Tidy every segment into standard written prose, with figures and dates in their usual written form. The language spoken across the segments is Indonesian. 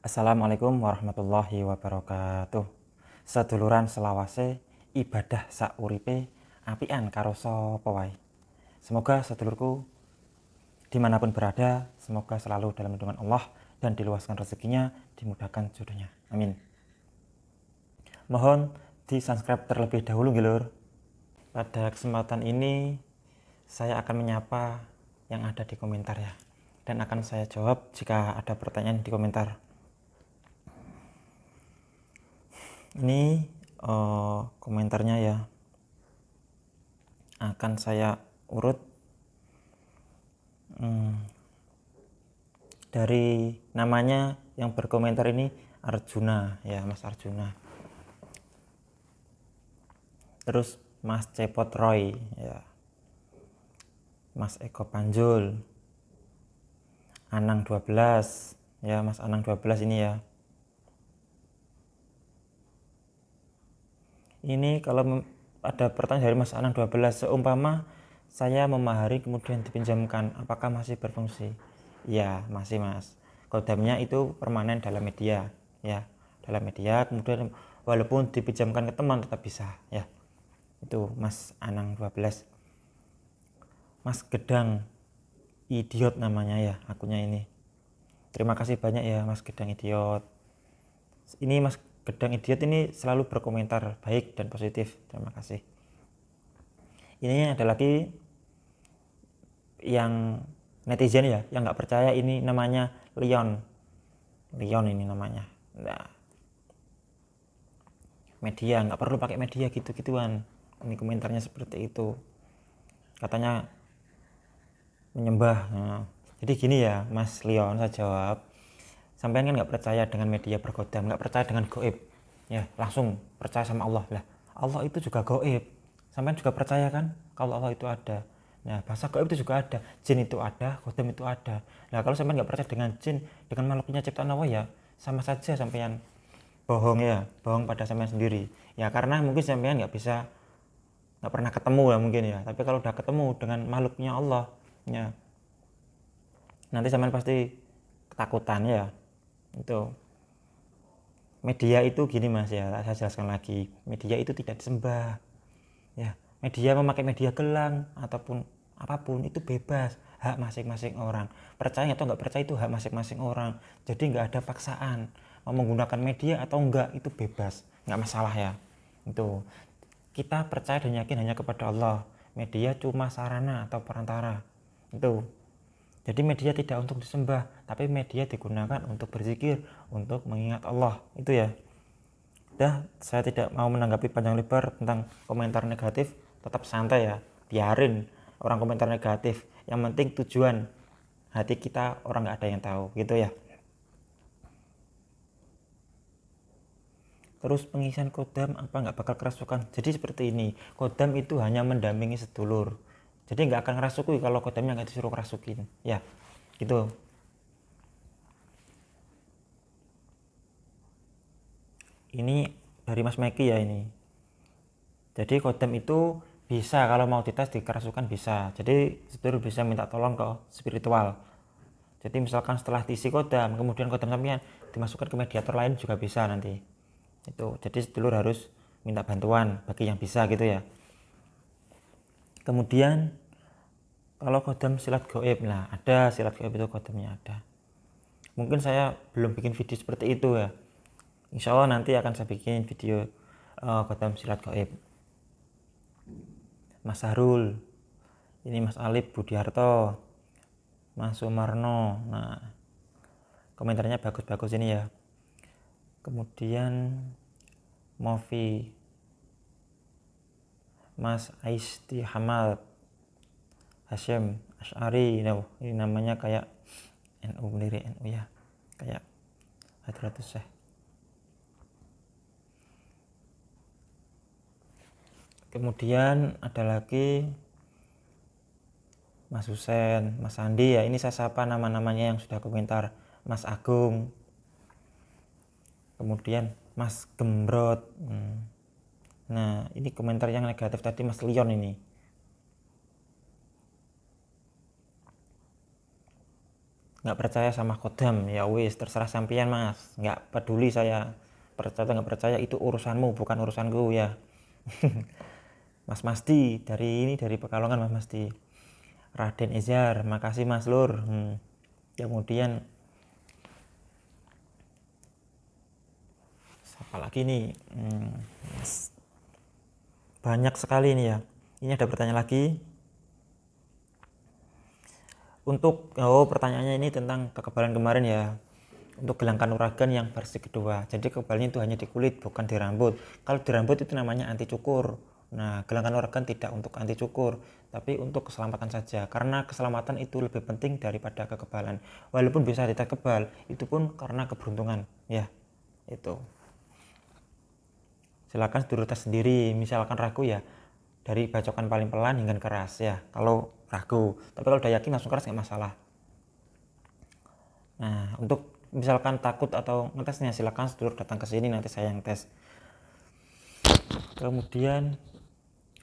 Assalamualaikum warahmatullahi wabarakatuh. Seduluran selawase ibadah sauripe apian karo sapa wae. Semoga sedulurku dimanapun berada, semoga selalu dalam lindungan Allah dan diluaskan rezekinya, dimudahkan jodohnya. Amin. Mohon di subscribe terlebih dahulu Gilur. Pada kesempatan ini saya akan menyapa yang ada di komentar ya, dan akan saya jawab jika ada pertanyaan di komentar. Ini komentarnya ya, akan saya urut dari namanya yang berkomentar ini Arjuna ya, Mas Arjuna. Terus Mas Cepot Roy ya, Mas Eko Panjul, Anang 12 ya, Mas Anang 12 ini ya. Ini kalau ada pertanyaan dari Mas Anang 12, seumpama saya memahari kemudian dipinjamkan, apakah masih berfungsi? Ya masih Mas, kodamnya itu permanen dalam media ya, dalam media, kemudian walaupun dipinjamkan ke teman tetap bisa ya. Itu Mas Anang 12. Mas Gedang Idiot namanya ya akunnya ini. Terima kasih banyak ya Mas Gedang Idiot. Ini Mas Gedang Idiot ini selalu berkomentar baik dan positif. Terima kasih. Ini ada lagi yang netizen ya, yang nggak percaya, ini namanya Leon ini namanya. Nah, media nggak perlu pakai media gitu-gituan. Ini komentarnya seperti itu, katanya menyembah. Nah, jadi gini ya Mas Leon, saya jawab, sampean kan nggak percaya dengan media berkodam, nggak percaya dengan goib ya, langsung percaya sama Allah lah. Allah itu juga goib, sampean juga percaya kan kalau Allah itu ada. Nah, bahasa goib itu juga ada, jin itu ada, kodam itu ada. Nah, kalau sampean nggak percaya dengan jin, dengan makhluknya ciptaan Allah ya, sama saja sampean bohong ya, bohong pada sampean sendiri ya, karena mungkin sampean nggak pernah ketemu ya mungkin ya, tapi kalau udah ketemu dengan makhluknya Allah ya, nanti sampean pasti ketakutan ya. Itu media itu gini Mas ya, saya jelaskan lagi, media itu tidak disembah ya. Media memakai media gelang ataupun apapun itu bebas, hak masing-masing orang. Percaya atau nggak percaya itu hak masing-masing orang, jadi nggak ada paksaan. Mau menggunakan media atau enggak itu bebas, nggak masalah ya. Itu kita percaya dan yakin hanya kepada Allah, media cuma sarana atau perantara. Itu jadi media tidak untuk disembah, tapi media digunakan untuk berzikir, untuk mengingat Allah. Itu ya. Udah, saya tidak mau menanggapi panjang lebar tentang komentar negatif. Tetap santai ya, biarin orang komentar negatif. Yang penting tujuan hati kita orang nggak ada yang tahu, gitu ya. Terus pengisian kodam apa nggak bakal kerasukan? Jadi seperti ini, kodam itu hanya mendampingi sedulur. Jadi nggak akan ngerasuki kalau kodamnya nggak disuruh kerasukin, ya. Gitu. Ini dari Mas Meki ya ini. Jadi kodam itu bisa kalau mau dites dikerasukan bisa. Jadi sedulur bisa minta tolong ke spiritual. Jadi misalkan setelah diisi kodam, kemudian kodam sampean dimasukkan ke mediator lain juga bisa nanti. Itu. Jadi sedulur harus minta bantuan bagi yang bisa gitu ya. Kemudian kalau kodam silat goib, nah ada silat goib itu kodamnya ada. Mungkin saya belum bikin video seperti itu ya. Insya Allah nanti akan saya bikin video kodam silat goib. Mas Sarul, ini Mas Alip Budiarto, Mas Sumarno. Nah, komentarnya bagus-bagus ini ya. Kemudian Movi, Mas Aisti Hamad, Hashim Ash'ari. Nah, ini namanya kayak NU, pendiri NU ya, kayak Hadratus Syekh. Kemudian ada lagi Mas Husen, Mas Sandi ya, ini saya sapa nama-namanya yang sudah komentar. Mas Agung, kemudian Mas Gembrot. Nah, ini komentar yang negatif tadi Mas Leon ini. nggak percaya sama kodam, ya wis terserah sampean mas, nggak peduli saya percaya nggak percaya, itu urusanmu bukan urusanku ya. Mas Masdi dari Pekalongan, Mas Masdi. Raden Ezar, makasih Mas Lur. Kemudian siapa lagi nih? Banyak sekali nih ya. Ini ada pertanyaan lagi. Untuk pertanyaannya ini tentang kekebalan kemarin ya. Untuk gelang kanuragan yang versi kedua. Jadi kekebalannya itu hanya di kulit, bukan di rambut. Kalau di rambut itu namanya anti cukur. Nah, gelang kanuragan tidak untuk anti cukur, tapi untuk keselamatan saja. Karena keselamatan itu lebih penting daripada kekebalan. Walaupun bisa kita kebal, itu pun karena keberuntungan, ya. Itu. Silakan sedulur tes sendiri. Misalkan ragu ya, dari bacokan paling pelan hingga keras ya. Kalau ragu, tapi kalau udah yakin langsung keras nggak masalah. Nah, untuk misalkan takut atau ngetesnya, silakan sedulur datang ke sini, nanti saya yang tes. Kemudian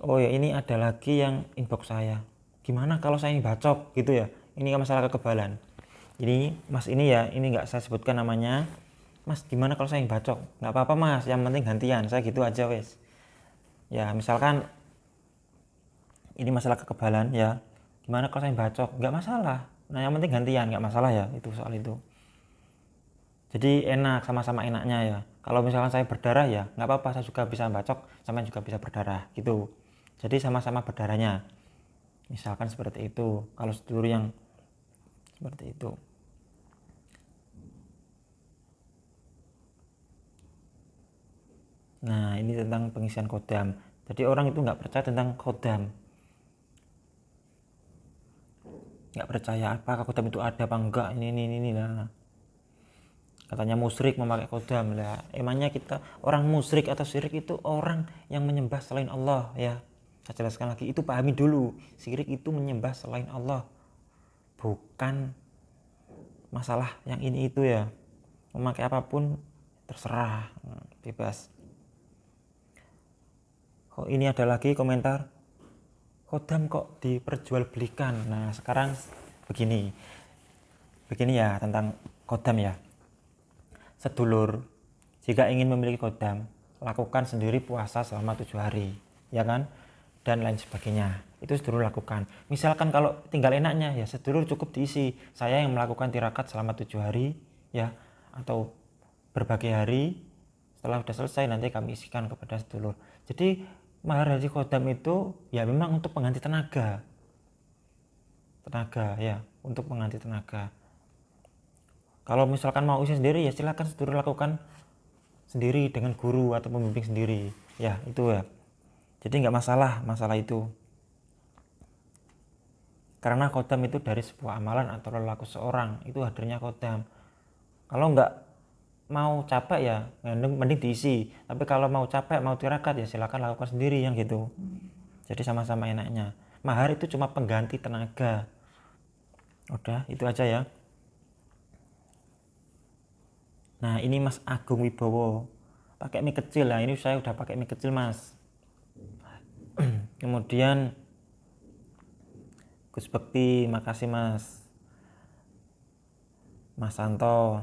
oh ya, ini ada lagi yang inbox saya, gimana kalau saya bacok gitu ya, ini masalah kekebalan. Ini mas ini ya, ini nggak saya sebutkan namanya. Mas gimana kalau saya bacok? Nggak apa-apa mas, yang penting gantian, saya gitu aja wes. Ya misalkan ini masalah kekebalan ya, gimana kalau saya bacok? Nggak masalah, nah yang penting gantian, nggak masalah ya, itu soal itu. Jadi enak, sama-sama enaknya ya. Kalau misalkan saya berdarah ya nggak apa-apa, saya juga bisa bacok, sama juga bisa berdarah gitu. Jadi sama-sama berdarahnya. Misalkan seperti itu. Kalau sedulur yang seperti itu. Nah ini tentang pengisian kodam. Jadi orang itu nggak percaya tentang kodam. Nggak percaya apakah kodam itu ada apa enggak. Ini lah. Katanya musyrik memakai kodam lah. Emangnya kita orang musyrik atau syirik itu orang yang menyembah selain Allah ya. Saya jelaskan lagi, itu pahami dulu. Syirik itu menyembah selain Allah, bukan masalah yang ini itu ya. Memakai apapun terserah, bebas. Oh, ini ada lagi komentar, kodam kok diperjualbelikan. Nah sekarang begini ya tentang kodam ya. Sedulur jika ingin memiliki kodam, lakukan sendiri puasa selama 7 hari ya kan, dan lain sebagainya. Itu sedulur lakukan. Misalkan kalau tinggal enaknya ya sedulur cukup diisi, saya yang melakukan tirakat selama 7 hari ya, atau berbagai hari. Setelah sudah selesai nanti kami isikan kepada sedulur. Jadi mahar haji kodam itu ya memang untuk pengganti tenaga ya, untuk pengganti tenaga. Kalau misalkan mau isi sendiri ya silakan sedulur lakukan sendiri dengan guru atau pembimbing sendiri ya, itu ya. Jadi nggak masalah itu, karena kodam itu dari sebuah amalan atau perilaku seorang, itu hadirnya kodam. Kalau nggak mau capek ya mending diisi, tapi kalau mau capek mau tirakat ya silakan lakukan sendiri yang gitu. Jadi sama-sama enaknya. Mahar itu cuma pengganti tenaga. Udah itu aja ya. Nah ini Mas Agung Wibowo pakai mic kecil lah, ini saya udah pakai mic kecil mas. Kemudian Gus Bekti, makasih mas. Mas Santo,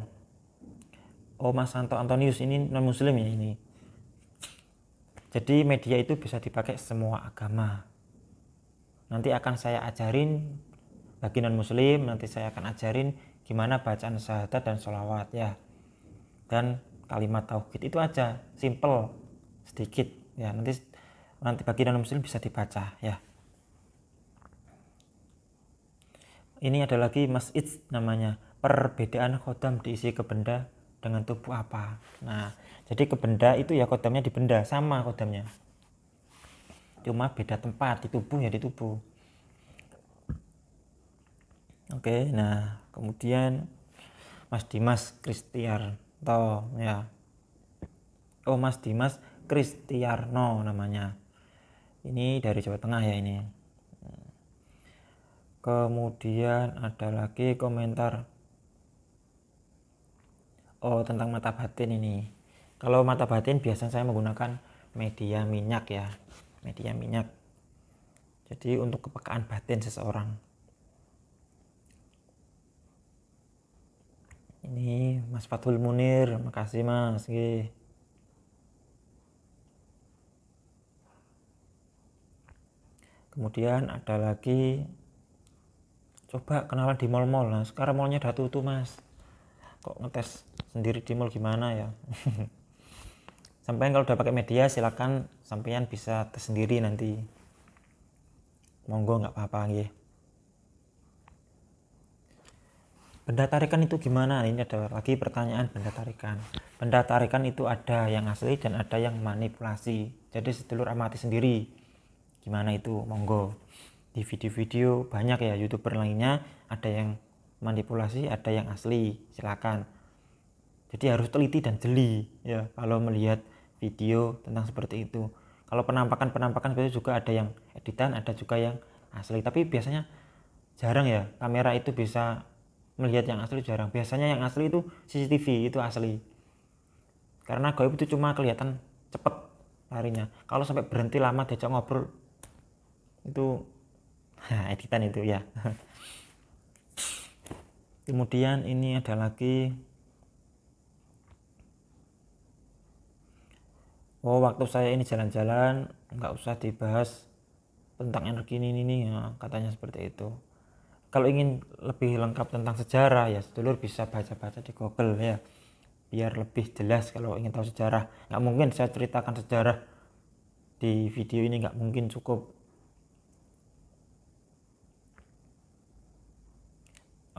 oh Mas Santo Antonius ini non muslim ya ini. Jadi media itu bisa dipakai semua agama. Nanti akan saya ajarin bagi non muslim, nanti saya akan ajarin gimana bacaan syahadat dan sholawat ya, dan kalimat tauhid. Itu aja, simple, sedikit ya. Nanti bagi non muslim bisa dibaca ya. Ini ada lagi Mas It's namanya, perbedaan kodam diisi ke benda dengan tubuh apa. Nah jadi ke benda itu ya kodamnya di benda, sama kodamnya, cuma beda tempat, di tubuh ya di tubuh. Oke, nah kemudian Mas Dimas Kristiarto ya. Oh Mas Dimas Kristiarno namanya, ini dari Jawa Tengah ya ini. Kemudian ada lagi komentar, oh tentang mata batin ini. Kalau mata batin biasanya saya menggunakan media minyak ya, media minyak. Jadi untuk kepekaan batin seseorang. Ini Mas Fathul Munir, makasih Mas. Nggih. Kemudian ada lagi, coba kenalan di mall-mall. Nah, sekarang mallnya udah tutup Mas. Kok ngetes sendiri di mall gimana ya? Sampai kalau udah pakai media silakan sampean bisa tes sendiri nanti. Monggo nggak apa-apa nggih. Benda tarikan itu gimana? Ini ada lagi pertanyaan benda tarikan. Benda tarikan itu ada yang asli dan ada yang manipulasi. Jadi sedulur amati sendiri. Gimana itu? Monggo. Di video-video banyak ya YouTuber lainnya ada yang manipulasi, ada yang asli. Silakan. Jadi harus teliti dan jeli ya kalau melihat video tentang seperti itu. Kalau penampakan itu juga ada yang editan, ada juga yang asli. Tapi biasanya jarang ya kamera itu bisa melihat yang asli, jarang. Biasanya yang asli itu CCTV itu asli. Karena gaib itu cuma kelihatan cepet larinya. Kalau sampai berhenti lama diajak ngobrol itu editan itu ya. Kemudian ini ada lagi, oh waktu saya ini jalan-jalan nggak usah dibahas tentang energi ini ya, katanya seperti itu. Kalau ingin lebih lengkap tentang sejarah ya sedulur bisa baca-baca di Google ya, biar lebih jelas. Kalau ingin tahu sejarah, nggak mungkin saya ceritakan sejarah di video ini, nggak mungkin cukup.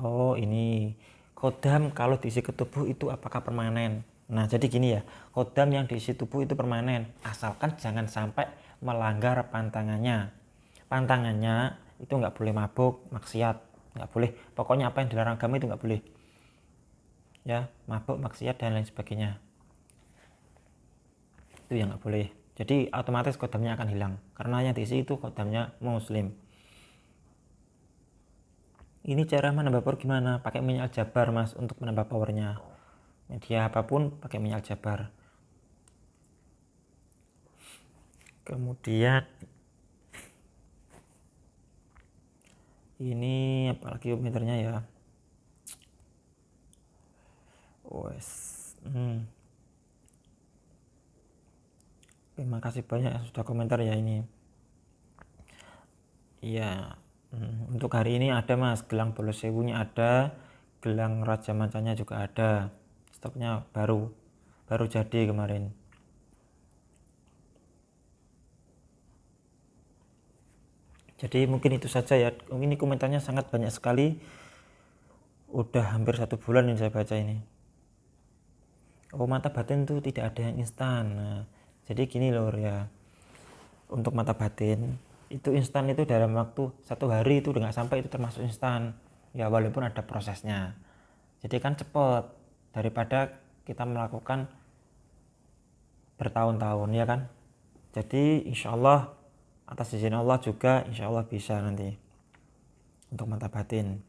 Oh ini kodam kalau diisi ke tubuh itu apakah permanen? Nah jadi gini ya, kodam yang diisi tubuh itu permanen asalkan jangan sampai melanggar pantangannya. Pantangannya itu nggak boleh mabuk, maksiat, nggak boleh. Pokoknya apa yang dilarang agama itu nggak boleh. Ya mabuk, maksiat dan lain sebagainya. Itu yang nggak boleh. Jadi otomatis kodamnya akan hilang karena yang diisi itu kodamnya muslim. Ini cara menambah power gimana? Pakai minyak aljabar Mas untuk menambah powernya. Media apapun pakai minyak aljabar. Kemudian ini apalagi meternya ya. Wes. Terima kasih banyak yang sudah komentar ya ini. Iya. Untuk hari ini ada Mas, gelang bolos sewunya ada, gelang raja mancanya juga ada. Stoknya baru jadi kemarin. Jadi mungkin itu saja ya. Ini komentarnya sangat banyak sekali. Udah hampir 1 bulan yang saya baca ini. Oh mata batin tuh tidak ada yang instan. Nah, jadi gini loh ya. Untuk mata batin itu instan itu dalam waktu 1 hari itu udah nggak sampai, itu termasuk instan ya, walaupun ada prosesnya. Jadi kan cepet daripada kita melakukan bertahun-tahun ya kan. Jadi insya Allah atas izin Allah juga insya Allah bisa nanti untuk mata batin.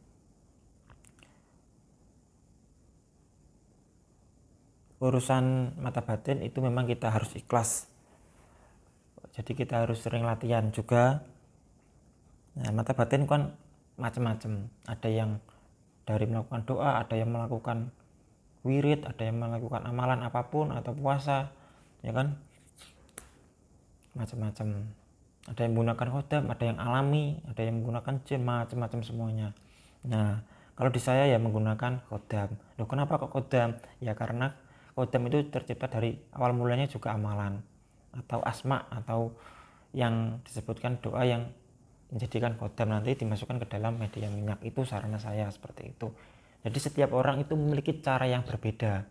Urusan mata batin itu memang kita harus ikhlas, jadi kita harus sering latihan juga. Nah mata batin kan macam-macam, ada yang dari melakukan doa, ada yang melakukan wirid, ada yang melakukan amalan apapun atau puasa ya kan, macam-macam. Ada yang menggunakan kodam, ada yang alami, ada yang menggunakan jin, macam-macam semuanya. Nah kalau di saya ya menggunakan kodam. Loh kenapa kok kodam? Ya karena kodam itu tercipta dari awal mulanya juga amalan atau asma atau yang disebutkan doa yang menjadikan kodam nanti dimasukkan ke dalam media minyak. Itu sarana saya seperti itu. Jadi setiap orang itu memiliki cara yang berbeda,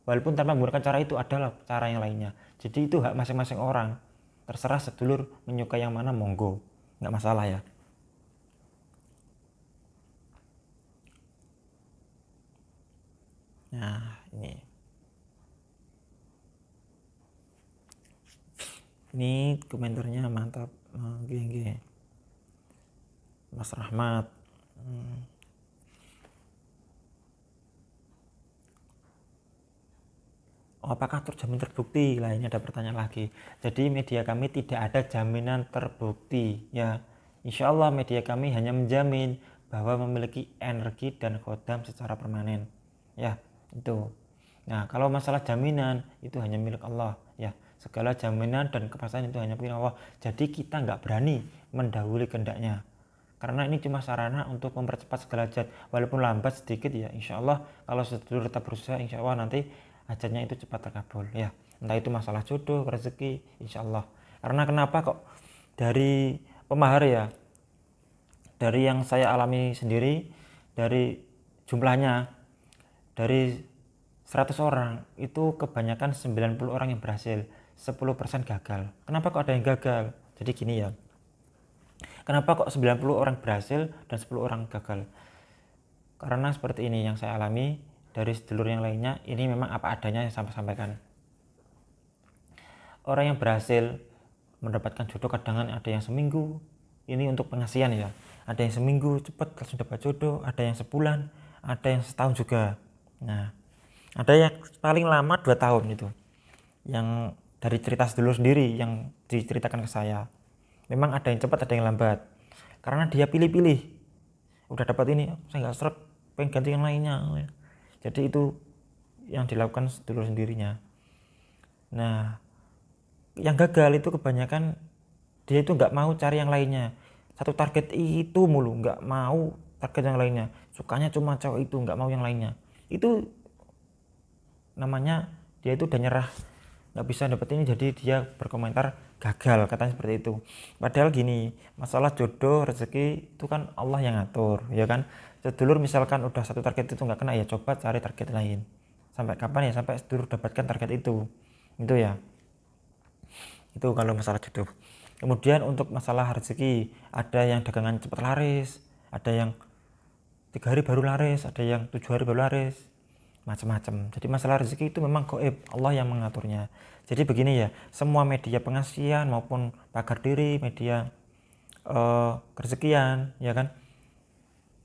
walaupun tanpa menggunakan cara itu adalah cara yang lainnya. Jadi itu hak masing-masing orang, terserah sedulur menyukai yang mana, monggo, nggak masalah ya. Nah ini komentarnya mantap. Gini. Mas Rahmat. Apakah terjamin terbukti? Lah ini ada pertanyaan lagi. Jadi media kami tidak ada jaminan terbukti ya. Insya Allah media kami hanya menjamin bahwa memiliki energi dan kodam secara permanen ya. Itu. Nah, kalau masalah jaminan itu hanya milik Allah ya. Segala jaminan dan kepastian itu hanya milik Allah. Jadi kita nggak berani mendahului kehendaknya. Karena ini cuma sarana untuk mempercepat segala hajat. Walaupun lambat sedikit ya, insya Allah kalau sedulur tetap berusaha, insya Allah nanti hajatnya itu cepat terkabul ya. Entah itu masalah jodoh, rezeki, insya Allah. Karena kenapa kok dari pemahar ya, dari yang saya alami sendiri, dari jumlahnya, dari 100 orang itu kebanyakan 90 orang yang berhasil, 10% gagal. Kenapa kok ada yang gagal? Jadi gini ya, kenapa kok 90 orang berhasil dan 10 orang gagal? Karena seperti ini yang saya alami dari sedulur yang lainnya, ini memang apa adanya yang saya sampaikan. Orang yang berhasil mendapatkan jodoh kadang ada yang seminggu, ini untuk pengasihan ya. Ada yang seminggu cepat langsung dapat jodoh, ada yang sebulan, ada yang setahun juga. Nah, ada yang paling lama 2 tahun itu. Yang dari cerita sedulur sendiri yang diceritakan ke saya. Memang ada yang cepat, ada yang lambat. Karena dia pilih-pilih. Udah dapat ini, saya nggak seret, pengen ganti yang lainnya. Jadi itu yang dilakukan sedulur sendirinya. Nah, yang gagal itu kebanyakan dia itu nggak mau cari yang lainnya. Satu target itu mulu, nggak mau target yang lainnya. Sukanya cuma cowok itu, nggak mau yang lainnya. Itu namanya dia itu udah nyerah, nggak bisa dapet ini, jadi dia berkomentar gagal, katanya seperti itu. Padahal gini, masalah jodoh rezeki itu kan Allah yang ngatur ya kan. Sedulur misalkan udah satu target itu nggak kena, ya coba cari target lain. Sampai kapan ya, sampai sedulur dapatkan target itu ya. Itu kalau masalah jodoh. Kemudian untuk masalah rezeki, ada yang dagangan cepat laris, ada yang 3 hari baru laris, ada yang 7 hari baru laris, macam-macam. Jadi masalah rezeki itu memang gaib, Allah yang mengaturnya. Jadi begini ya, semua media pengasihan maupun pagar diri, media rezekian ya kan,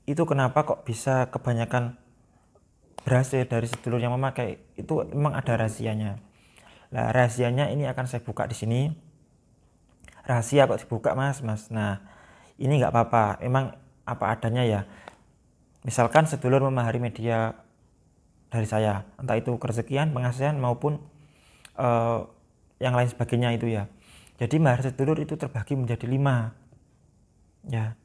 itu kenapa kok bisa kebanyakan berhasil dari sedulur yang memakai, itu memang ada rahasianya. Nah, rahasianya ini akan saya buka di sini. Rahasia kok dibuka mas. Nah, ini nggak apa-apa, emang apa adanya ya. Misalkan sedulur memahari media dari saya, entah itu kerezekian, pengasihan maupun yang lain sebagainya itu ya. Jadi mahar sedulur itu terbagi menjadi 5 ya,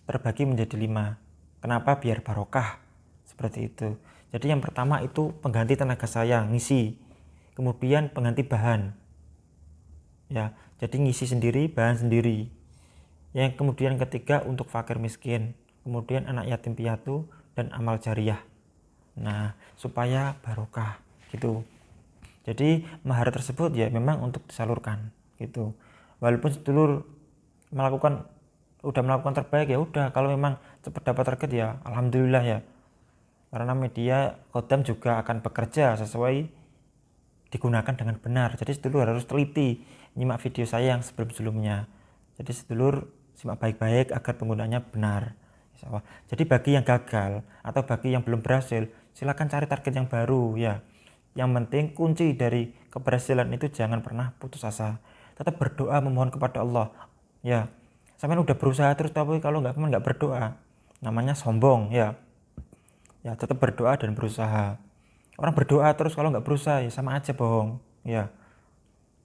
terbagi menjadi 5. Kenapa? Biar barokah, seperti itu. Jadi yang pertama itu pengganti tenaga saya ngisi, kemudian pengganti bahan ya, jadi ngisi sendiri, bahan sendiri. Yang kemudian ketiga untuk fakir miskin, kemudian anak yatim piatu, dan amal jariah. Nah, supaya barokah gitu. Jadi mahar tersebut ya memang untuk disalurkan gitu. Walaupun sedulur udah melakukan terbaik ya udah, kalau memang cepat dapat target ya alhamdulillah ya. Karena media Kodam juga akan bekerja sesuai, digunakan dengan benar. Jadi sedulur harus teliti nyimak video saya yang sebelum-sebelumnya. Jadi sedulur simak baik-baik agar penggunanya benar. Jadi bagi yang gagal atau bagi yang belum berhasil, silakan cari target yang baru ya. Yang penting kunci dari keberhasilan itu jangan pernah putus asa. Tetap berdoa, memohon kepada Allah. Ya, sampean udah berusaha terus tapi kalau nggak berdoa, namanya sombong ya. Ya tetap berdoa dan berusaha. Orang berdoa terus kalau nggak berusaha ya sama aja bohong ya.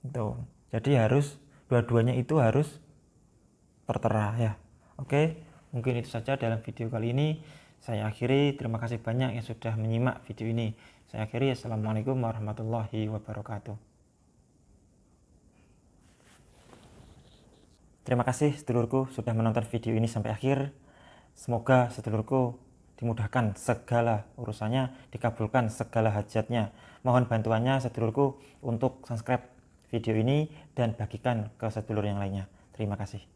Itu. Jadi harus dua-duanya itu harus tertera ya. Oke, mungkin itu saja dalam video kali ini. Saya akhiri, terima kasih banyak yang sudah menyimak video ini. Saya akhiri, assalamualaikum warahmatullahi wabarakatuh. Terima kasih sedulurku sudah menonton video ini sampai akhir. Semoga sedulurku dimudahkan segala urusannya, dikabulkan segala hajatnya. Mohon bantuannya sedulurku untuk subscribe video ini dan bagikan ke sedulur yang lainnya. Terima kasih.